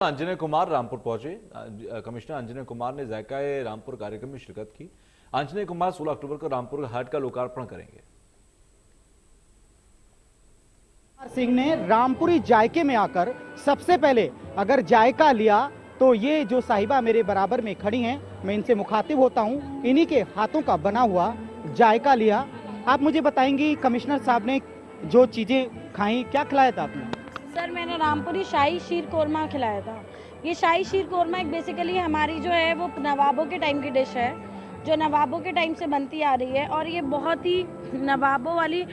अंजने कुमार रामपुर पहुंचे। कमिश्नर अंजने कुमार ने जायका रामपुर कार्यक्रम में शिरकत की। अंजने कुमार 16 अक्टूबर को रामपुर हाट का लोकार्पण करेंगे। सिंह ने रामपुरी जायके में आकर सबसे पहले अगर जायका लिया तो ये जो साहिबा मेरे बराबर में खड़ी हैं, मैं इनसे मुखातिब होता हूं, इन्हीं के हाथों का बना हुआ जायका लिया। आप मुझे बताएंगी कमिश्नर साहब ने जो चीजें खाई, क्या खिलाया था आपने? सर मैंने रामपुरी शाही शीर कोरमा खिलाया था। ये शाही शीर कोरमा एक बेसिकली हमारी जो है वो नवाबों के टाइम की डिश है, जो नवाबों के टाइम से बनती आ रही है और ये बहुत ही नवाबों वाली,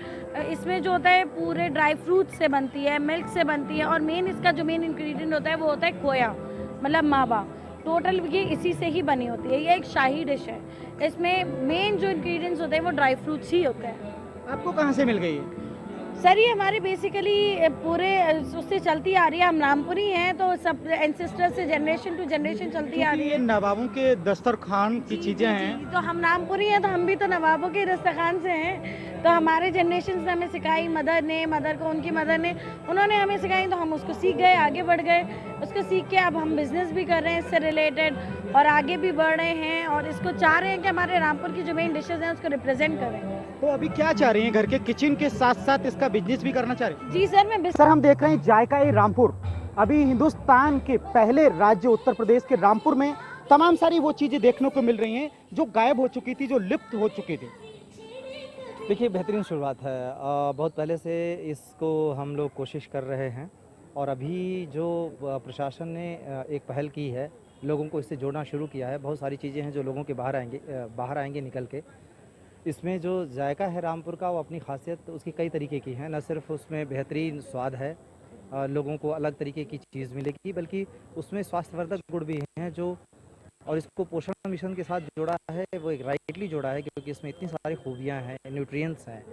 इसमें जो होता है पूरे ड्राई फ्रूट से बनती है, मिल्क से बनती है और मेन इसका जो मेन इंग्रेडिएंट होता है वो होता है खोया, मतलब मावा। टोटल ये इसी से ही बनी होती है। ये एक शाही डिश है, इसमें मेन जो इंग्रेडिएंट्स होते हैं वो ड्राई फ्रूट्स ही होते हैं। आपको कहाँ से मिल गई है? सर ये हमारे बेसिकली पूरे उससे चलती आ रही है, हम रामपुरी हैं तो सब एंसेस्टर से जनरेशन टू जनरेशन चलती आ रही ये है। नवाबों के दस्तरखान की चीजें हैं। तो हम रामपुरी हैं तो हम भी तो नवाबों के दस्तरखान से हैं, तो हमारे जनरेशन ने हमें सिखाई, मदर को उनकी मदर ने, उन्होंने हमें सिखाई तो हम उसको सीख गए, आगे बढ़ गए। उसको सीख के अब हम बिजनेस भी कर रहे हैं इससे रिलेटेड और आगे भी बढ़ रहे हैं और इसको चाह रहे हैं कि हमारे रामपुर की जो मेन डिशेज हैं उसको रिप्रेजेंट करें। तो अभी क्या चाह रही हैं, घर के किचन के साथ साथ इसका बिजनेस भी करना चाह रही हैं? जी सर, सर हम देख रहे हैं जायका रामपुर अभी हिंदुस्तान के पहले राज्य उत्तर प्रदेश के रामपुर में तमाम सारी वो चीजें देखने को मिल रही हैं जो गायब हो चुकी थी, जो लिप्त हो चुकी थी। देखिए बेहतरीन शुरुआत है। बहुत पहले से इसको हम लोग कोशिश कर रहे हैं और अभी जो प्रशासन ने एक पहल की है, लोगों को इससे जोड़ना शुरू किया है। बहुत सारी चीज़ें हैं जो लोगों के बाहर आएंगे निकल के। इसमें जो जायका है रामपुर का, वो अपनी खासियत उसकी कई तरीके की है। न सिर्फ उसमें बेहतरीन स्वाद है, लोगों को अलग तरीके की चीज़ मिलेगी, बल्कि उसमें स्वास्थ्यवर्धक गुण भी हैं जो, और इसको पोषण मिशन के साथ जोड़ा है, वो एक राइटली जोड़ा है क्योंकि इसमें इतनी सारी खूबियाँ हैं, न्यूट्रिएंट्स हैं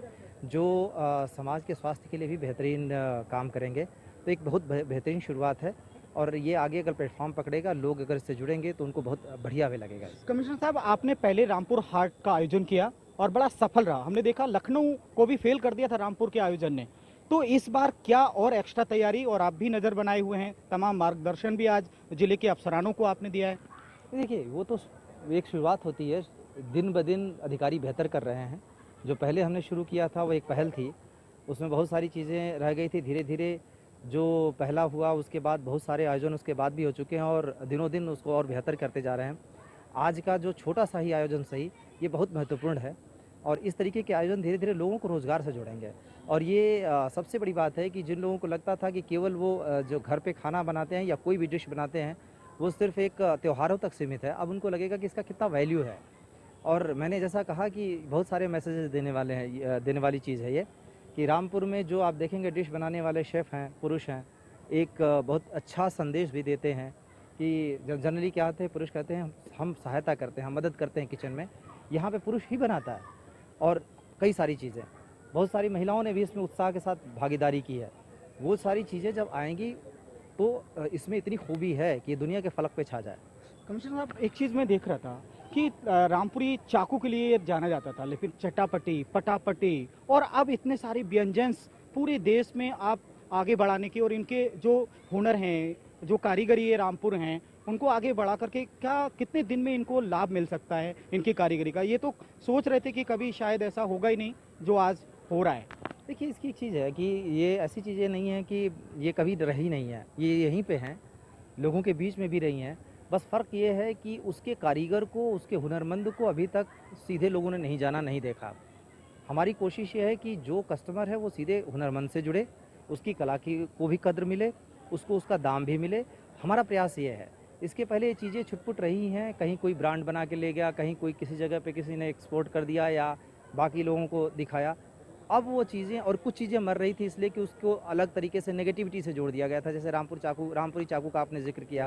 जो समाज के स्वास्थ्य के लिए भी बेहतरीन काम करेंगे। तो एक बहुत बेहतरीन शुरुआत है और ये आगे अगर प्लेटफॉर्म पकड़ेगा, लोग अगर इससे जुड़ेंगे तो उनको बहुत बढ़िया भी लगेगा। कमिश्नर साहब, आपने पहले रामपुर हाट का आयोजन किया और बड़ा सफल रहा। हमने देखा लखनऊ को भी फेल कर दिया था रामपुर के आयोजन ने। तो इस बार क्या और एक्स्ट्रा तैयारी, और आप भी नज़र बनाए हुए हैं, तमाम मार्गदर्शन भी आज जिले के अफसरानों को आपने दिया है? देखिए वो तो एक शुरुआत होती है, दिन ब दिन अधिकारी बेहतर कर रहे हैं। जो पहले हमने शुरू किया था वो एक पहल थी, उसमें बहुत सारी चीज़ें रह गई थी। धीरे धीरे जो पहला हुआ उसके बाद बहुत सारे आयोजन उसके बाद भी हो चुके हैं और दिनों दिन उसको और बेहतर करते जा रहे हैं। आज का जो छोटा सा ही आयोजन सही, ये बहुत महत्वपूर्ण है और इस तरीके के आयोजन धीरे धीरे लोगों को रोज़गार से जोड़ेंगे। और ये सबसे बड़ी बात है कि जिन लोगों को लगता था कि केवल वो जो घर पे खाना बनाते हैं या कोई भी डिश बनाते हैं वो सिर्फ एक त्योहारों तक सीमित है, अब उनको लगेगा कि इसका कितना वैल्यू है। और मैंने जैसा कहा कि बहुत सारे मैसेजेस देने वाली चीज़ है ये, कि रामपुर में जो आप देखेंगे डिश बनाने वाले शेफ़ हैं, पुरुष हैं, एक बहुत अच्छा संदेश भी देते हैं कि जनरली क्या होते हैं, पुरुष कहते हैं हम सहायता करते हैं, हम मदद करते हैं किचन में। यहाँ पे पुरुष ही बनाता है और कई सारी चीज़ें, बहुत सारी महिलाओं ने भी इसमें उत्साह के साथ भागीदारी की है। वो सारी चीज़ें जब आएंगी तो इसमें इतनी खूबी है कि ये दुनिया के फलक पे छा जाए। कमिश्नर साहब, एक चीज़ मैं देख रहा था कि रामपुरी चाकू के लिए जाना जाता था, लेकिन चटापटी, पटापटी और अब इतने सारे व्यंजन पूरे देश में आप आगे बढ़ाने की, और इनके जो हुनर हैं, जो कारीगरी है रामपुर हैं, उनको आगे बढ़ा करके क्या कितने दिन में इनको लाभ मिल सकता है इनकी कारीगरी का? ये तो सोच रहे थे कि कभी शायद ऐसा होगा ही नहीं जो आज हो रहा है। देखिए इसकी एक चीज़ है कि ये ऐसी चीज़ें नहीं हैं कि ये कभी रही नहीं है, ये यहीं पे हैं, लोगों के बीच में भी रही हैं। बस फ़र्क ये है कि उसके कारीगर को, उसके हुनरमंद को अभी तक सीधे लोगों ने नहीं जाना, नहीं देखा। हमारी कोशिश ये है कि जो कस्टमर है वो सीधे हुनरमंद से जुड़े, उसकी कला की को भी कद्र मिले, उसको उसका दाम भी मिले। हमारा प्रयास ये है। इसके पहले ये चीज़ें छुटपुट रही हैं, कहीं कोई ब्रांड बना के ले गया, कहीं कोई किसी जगह पे किसी ने एक्सपोर्ट कर दिया या बाकी लोगों को दिखाया। अब वो चीज़ें और कुछ चीज़ें मर रही थी इसलिए कि उसको अलग तरीके से नेगेटिविटी से जोड़ दिया गया था। जैसे रामपुरी चाकू का आपने जिक्र किया।